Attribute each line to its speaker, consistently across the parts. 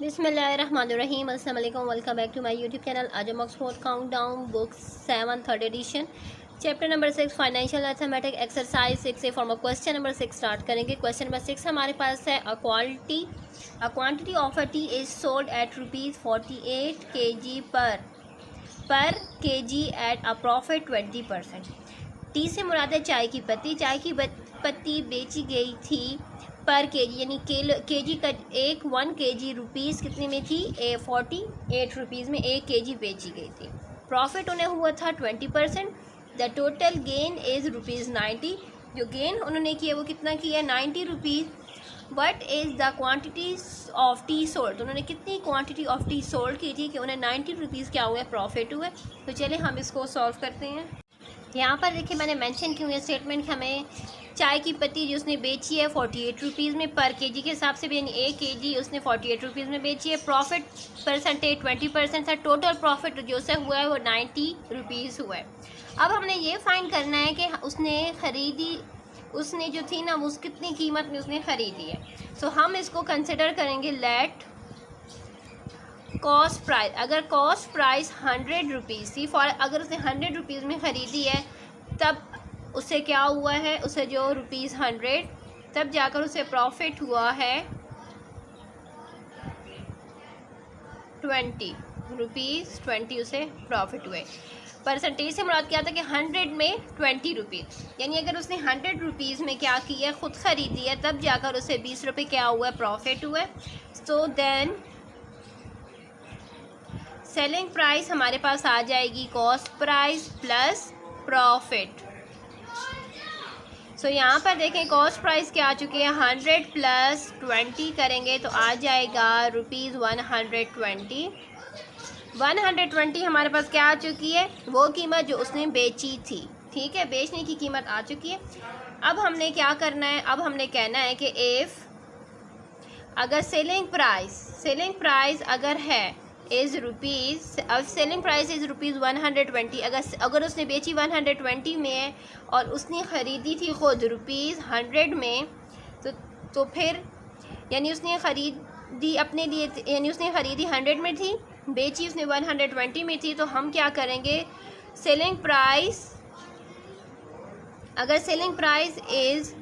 Speaker 1: बिस्मिल्लाहिर्रहमानिर्रहीम। अस्सलाम वालेकुम। Welcome back to my YouTube channel. आज हम Oxford countdown book 7 third edition chapter number 6 financial mathematics exercise 6 से फॉर्म क्वेश्चन नंबर 6 स्टार्ट करेंगे। क्वेश्चन नंबर 6 हमारे पास है a quantity of a tea is sold at ₹48 kg पर kg at a profit 20%। Tea से मुराद है चाय की पत्ती। चाय की पत्ती बेची गई थी पर केजी, यानी केजी का 1 kg रुपीज़ कितने में थी? 48 रुपीज़ में 1 kg बेची गई थी। प्रॉफिट उन्हें हुआ था 20%। The total gain is ₹90। जो गेन उन्होंने किया वो कितना किया? 90 rupees. What is the quantity of T sold. उन्होंने कितनी क्वान्टिटी ऑफ टी सोल्ड की थी कि उन्हें 90 रुपीज़ क्या हुआ? प्रॉफिट हुआ। तो चलिए हम इसको सॉल्व करते हैं। यहाँ पर देखिए मैंने मेंशन की हुई है स्टेटमेंट। हमें चाय की पत्ती जो उसने बेची है 48 रुपीज़ में पर केजी के हिसाब से, यानी 1 kg उसने 48 रुपीज़ में बेची है। प्रॉफिट परसेंटेज 20% था। टोटल प्रॉफिट जो से हुआ है वो 90 रुपीज़ हुआ है। अब हमने ये फाइंड करना है कि उसने जो थी ना उस कितनी कीमत में उसने ख़रीदी है। सो हम इसको कंसिडर करेंगे लेट कॉस्ट प्राइस। अगर कॉस्ट प्राइस 100 रुपीज़ थी अगर उसने 100 रुपीज़ में ख़रीदी है तब उससे क्या हुआ है? उसे जो ₹100 तब जाकर उसे प्रॉफिट हुआ है 20 उसे प्रॉफिट हुए। परसेंटेज से मुराद क्या था कि 100 में 20 रुपीज़, यानी अगर उसने 100 रुपीज़ में क्या किया है? ख़ुद ख़रीदी है, तब जाकर उसे 20 रुपये क्या हुआ है? प्रॉफिट हुआ। सो देन सेलिंग प्राइस हमारे पास आ जाएगी कॉस्ट प्राइस प्लस प्रॉफिट। सो यहाँ पर देखें कॉस्ट प्राइस क्या आ चुकी है? 100 प्लस 20 करेंगे तो आ जाएगा ₹120। 120 हमारे पास क्या आ चुकी है? वो कीमत जो उसने बेची थी। ठीक है, बेचने की कीमत आ चुकी है। अब हमने क्या करना है? अब हमने कहना है कि इफ़ अगर सेलिंग प्राइस अगर है इज़ रुपीज़, अब सेलिंग प्राइस इज़ ₹120। अगर उसने बेची 120 में है और उसने ख़रीदी थी ख़ुद ₹100 में, तो फिर यानी उसने ख़रीदी अपने लिए, यानी उसने ख़रीदी 100 में थी, बेची उसने 120 में थी। तो हम क्या करेंगे? सेलिंग प्राइस, अगर सेलिंग प्राइस इज़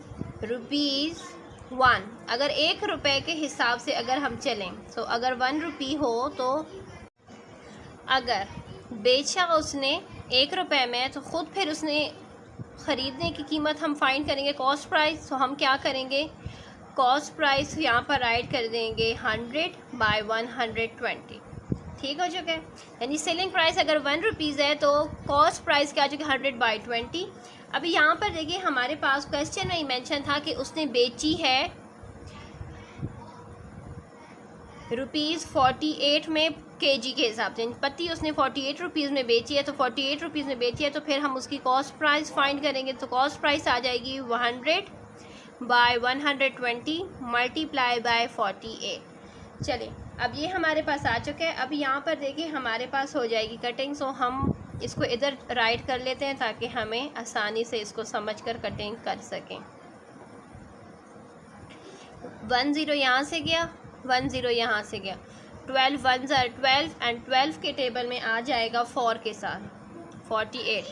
Speaker 1: ₹1, अगर ₹1 के हिसाब से अगर हम चलें, तो अगर ₹1 हो तो अगर बेचा उसने ₹1 में तो ख़ुद फिर उसने ख़रीदने की कीमत हम फाइंड करेंगे कॉस्ट प्राइस। तो हम क्या करेंगे? कॉस्ट प्राइस यहाँ पर राइट कर देंगे 100/120। ठीक हो चुका है, यानी सेलिंग प्राइस अगर ₹1 है तो कॉस्ट प्राइस क्या आ चुकी है? 100/20। अभी यहाँ पर देखिए हमारे पास क्वेश्चन में ही मेंशन था कि उसने बेची है ₹48 में केजी के हिसाब से, पत्ती उसने 48 रुपीज़ में बेची है। तो 48 रुपीज़ में बेची है तो फिर हम उसकी कॉस्ट प्राइस फाइंड करेंगे। तो कॉस्ट प्राइस आ जाएगी 100/120 मल्टीप्लाई बाय 48। चलिए अब ये हमारे पास आ चुका है। अब यहाँ पर देखिए हमारे पास हो जाएगी कटिंग। सो हम इसको इधर राइट कर लेते हैं ताकि हमें आसानी से इसको समझकर कटिंग कर सकें। 10 यहाँ से गया, 10 यहाँ से गया, 12 1 12 एंड 12 के टेबल में आ जाएगा 4 के साथ 48।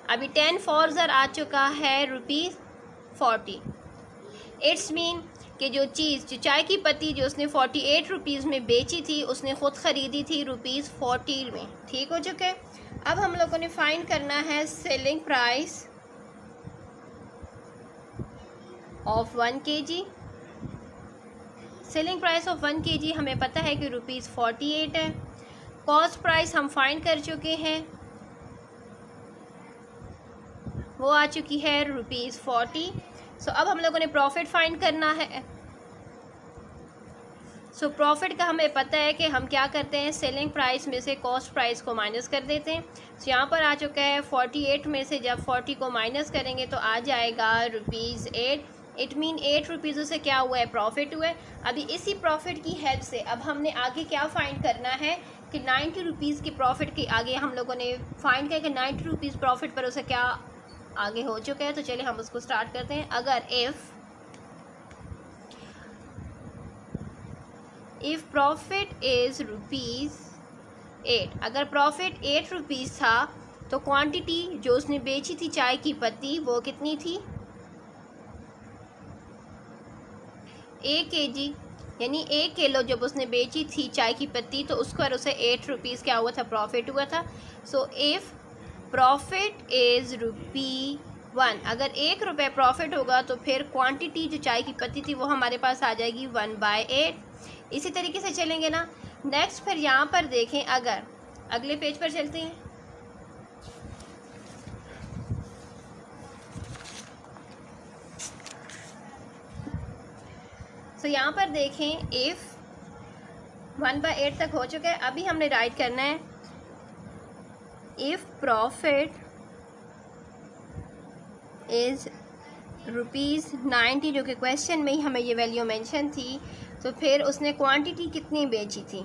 Speaker 1: अभी 10 4 आ चुका है ₹40। इट्स मीन कि जो चाय की पत्ती जो उसने 48 रुपीज़ में बेची थी उसने ख़ुद ख़रीदी थी ₹40 में। ठीक हो चुका है। अब हम लोगों ने फाइंड करना है selling price of 1 kg। Selling price of 1 kg हमें पता है कि ₹48 है। कॉस्ट प्राइस हम फाइंड कर चुके हैं, वो आ चुकी है ₹40। सो अब हम लोगों ने प्रॉफिट फाइंड करना है। सो प्रॉफिट का हमें पता है कि हम क्या करते हैं? सेलिंग प्राइस में से कॉस्ट प्राइस को माइनस कर देते हैं। सो यहाँ पर आ चुका है 48 में से जब 40 को माइनस करेंगे तो आ जाएगा ₹8। इट मीन 8 रुपीज़ से क्या हुआ है? प्रॉफिट हुआ है। अभी इसी प्रॉफिट की हेल्प से अब हमने आगे क्या फाइंड करना है कि 90 रुपीज़ की प्रॉफिट के आगे हम लोगों ने फाइंड किया कि 90 रुपीज़ प्रॉफिट पर उसे क्या आगे हो चुका है। तो चलिए हम उसको स्टार्ट करते हैं। अगर इफ़ प्रॉफिट इज़ ₹8, अगर प्रॉफिट 8 रुपीज़ था तो क्वांटिटी जो उसने बेची थी चाय की पत्ती वो कितनी थी? 1 kg, यानी 1 किलो जब उसने बेची थी चाय की पत्ती तो उसको और उसे 8 रुपीज़ क्या हुआ था? प्रॉफिट हुआ था। सो इफ़ प्रॉफिट इज़ ₹1, अगर 1 रुपये प्रॉफिट होगा तो फिर क्वांटिटी जो चाय की पत्ती थी वो हमारे पास आ जाएगी 1/8। इसी तरीके से चलेंगे ना। नेक्स्ट फिर यहाँ पर देखें, अगर अगले पेज पर चलते हैं। तो यहाँ पर देखें, इफ़ 1/8 तक हो चुका है, अभी हमने राइट करना है इफ़ प्रॉफिट इज़ ₹90, जो कि क्वेश्चन में ही हमें ये वैल्यू मेंशन थी। तो फिर उसने क्वांटिटी कितनी बेची थी,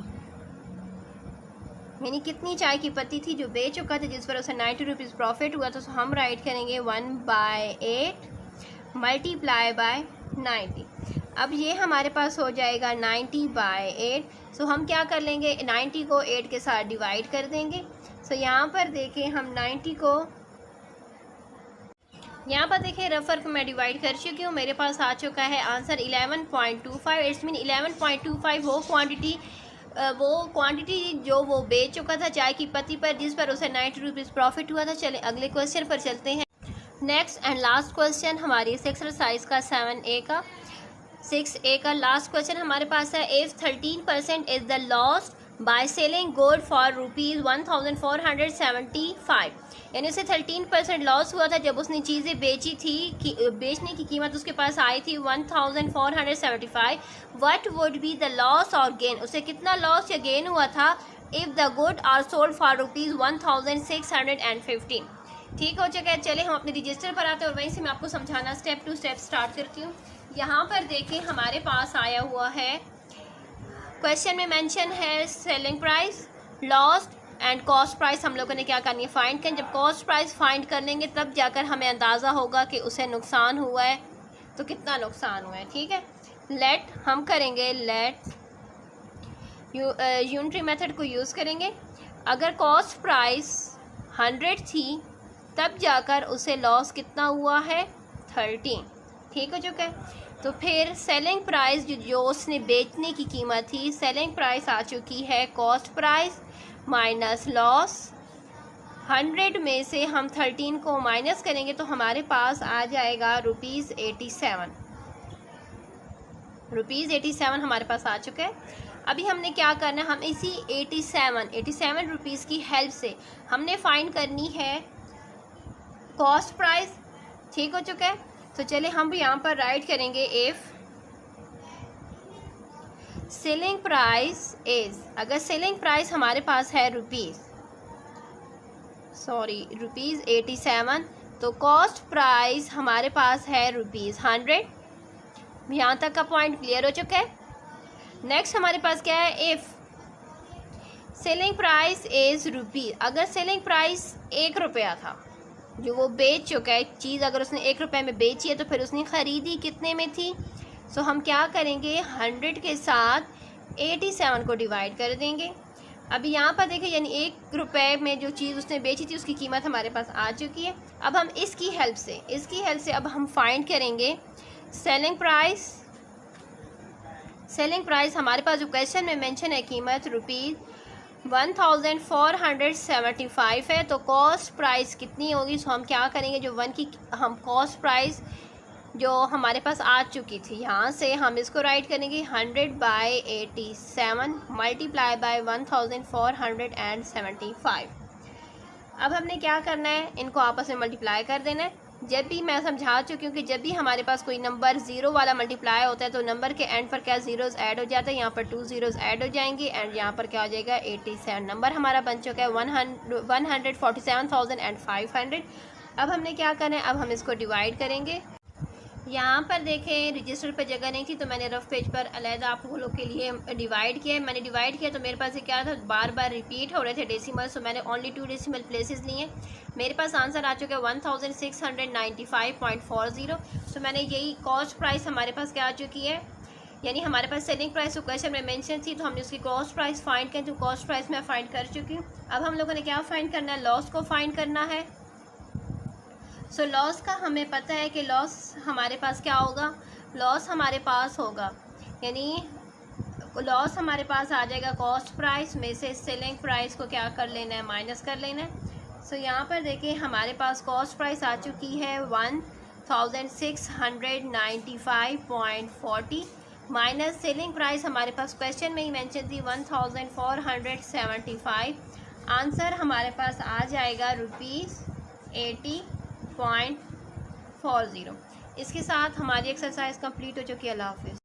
Speaker 1: यानी कितनी चाय की पत्ती थी जो बेच चुका था जिस पर उसे 90 रुपीज़ प्रॉफिट हुआ था। तो हम राइट करेंगे 1/8 मल्टीप्लाई बाय 90। अब ये हमारे पास हो जाएगा 90/8। सो हम क्या कर लेंगे, 90 को 8 के साथ डिवाइड कर देंगे। सो यहाँ पर देखें, हम 90 को यहाँ पर देखें रफ वर्क मैं डिवाइड कर चुकी हूँ। मेरे पास आ चुका है आंसर 11.25। इट्स मीन 11.25 वो क्वांटिटी जो वो बेच चुका था चाय की पत्ती पर जिस पर उसे 90 रुपीज़ प्रॉफिट हुआ था। चले अगले क्वेश्चन पर चलते हैं। नेक्स्ट एंड लास्ट क्वेश्चन हमारी इस एक्सरसाइज का 6A का लास्ट क्वेश्चन हमारे पास है। If 13% is the loss by selling gold for ₹1475, यानी उसे 13% लॉस हुआ था जब उसने चीज़ें बेची थी कि बेचने की कीमत उसके पास आई थी 1475। What would be the loss और गेन, उसे कितना लॉस या गेन हुआ था if the good are sold for ₹1615। ठीक हो चुका है। चले हम अपने रजिस्टर पर आते हैं और वहीं से मैं आपको समझाना स्टेप टू स्टेप स्टार्ट करती हूँ। यहाँ पर देखें, हमारे पास आया हुआ है, क्वेश्चन में मेंशन है selling price, lost and cost price. हम लोगों ने क्या करनी है, फाइंड करनी। जब कॉस्ट प्राइस फाइंड कर लेंगे तब जाकर हमें अंदाज़ा होगा कि उसे नुकसान हुआ है तो कितना नुकसान हुआ है। ठीक है, लेट हम करेंगे यूनिटरी मेथड को यूज़ करेंगे। अगर कॉस्ट प्राइस 100 थी तब जाकर उसे लॉस कितना हुआ है, 13। ठीक हो चुका है। तो फिर सेलिंग प्राइस जो उसने बेचने की कीमत थी, सेलिंग प्राइस आ चुकी है कॉस्ट प्राइस माइनस लॉस। 100 में से हम 13 को माइनस करेंगे तो हमारे पास आ जाएगा ₹87। ₹87 हमारे पास आ चुका है। अभी हमने क्या करना है, हम इसी 87 रुपीज़ की हेल्प से हमने फाइंड करनी है कॉस्ट प्राइस। ठीक हो चुका है। तो चले हम यहाँ पर राइट करेंगे इफ़ सेलिंग प्राइस इज़, अगर सेलिंग प्राइस हमारे पास है ₹87 तो कॉस्ट प्राइस हमारे पास है ₹100। यहाँ तक का पॉइंट क्लियर हो चुका है। नेक्स्ट हमारे पास क्या है, इफ़ सेलिंग प्राइस इज़ ₹, अगर सेलिंग प्राइस 1 रुपया था जो वो बेच चुका है चीज़, अगर उसने 1 रुपये में बेची है तो फिर उसने ख़रीदी कितने में थी। सो हम क्या करेंगे, 100 के साथ 87 को डिवाइड कर देंगे। अभी यहाँ पर देखें, यानी 1 रुपये में जो चीज़ उसने बेची थी उसकी कीमत हमारे पास आ चुकी है। अब हम इसकी हेल्प से अब हम फाइंड करेंगे सेलिंग प्राइस हमारे पास जो क्वेश्चन में मेंशन है कीमत ₹1475 है। तो कॉस्ट प्राइस कितनी होगी। सो हम क्या करेंगे, जो हम कॉस्ट प्राइस जो हमारे पास आ चुकी थी यहाँ से हम इसको राइट करेंगे 100/87 मल्टीप्लाई बाय 1475। अब हमने क्या करना है, इनको आपस में मल्टीप्लाई कर देना है। जब भी मैं समझा चुकी हूँ कि जब भी हमारे पास कोई नंबर ज़ीरो वाला मल्टीप्लाई होता है तो नंबर के एंड पर क्या ज़ीरोज़ ऐड हो जाता है। यहाँ पर 2 ज़ीरोज़ ऐड हो जाएंगे एंड यहाँ पर क्या हो जाएगा, 87। नंबर हमारा बन चुका है 147,500। अब हमने क्या करना है, अब हम इसको डिवाइड करेंगे। यहाँ पर देखें रजिस्टर पर जगह नहीं थी तो मैंने रफ पेज पर अलहदा आप लोग के लिए डिवाइड किया है। मैंने डिवाइड किया तो मेरे पास ये क्या था, बार बार रिपीट हो रहे थे डेसिमल। सो मैंने ओनली 2 डेसिमल प्लेसेस लिए। मेरे पास आंसर आ चुका है 1695.40। सो मैंने यही कॉस्ट प्राइस हमारे पास क्या आ चुकी है, यानी हमारे पास सेलिंग प्राइस तो क्वेश्चन में मेंशन थी, तो हमने उसकी कॉस्ट प्राइस फाइंड की, तो कॉस्ट प्राइस मैं फाइंड कर चुकी हूँ। अब हम लोगों ने क्या फाइंड करना है, लॉस को फाइंड करना है। सो लॉस का हमें पता है कि लॉस हमारे पास क्या होगा, लॉस हमारे पास होगा, यानी लॉस हमारे पास आ जाएगा कॉस्ट प्राइस में से सेलिंग प्राइस को क्या कर लेना है, माइनस कर लेना है। सो यहाँ पर देखिए हमारे पास कॉस्ट प्राइस आ चुकी है 1695.40 माइनस सेलिंग प्राइस हमारे पास क्वेश्चन में ही मेंशन थी 1475। आंसर हमारे पास आ जाएगा ₹80.40। इसके साथ हमारी एक्सरसाइज कंप्लीट हो चुकी है। अल्लाह हाफिज़।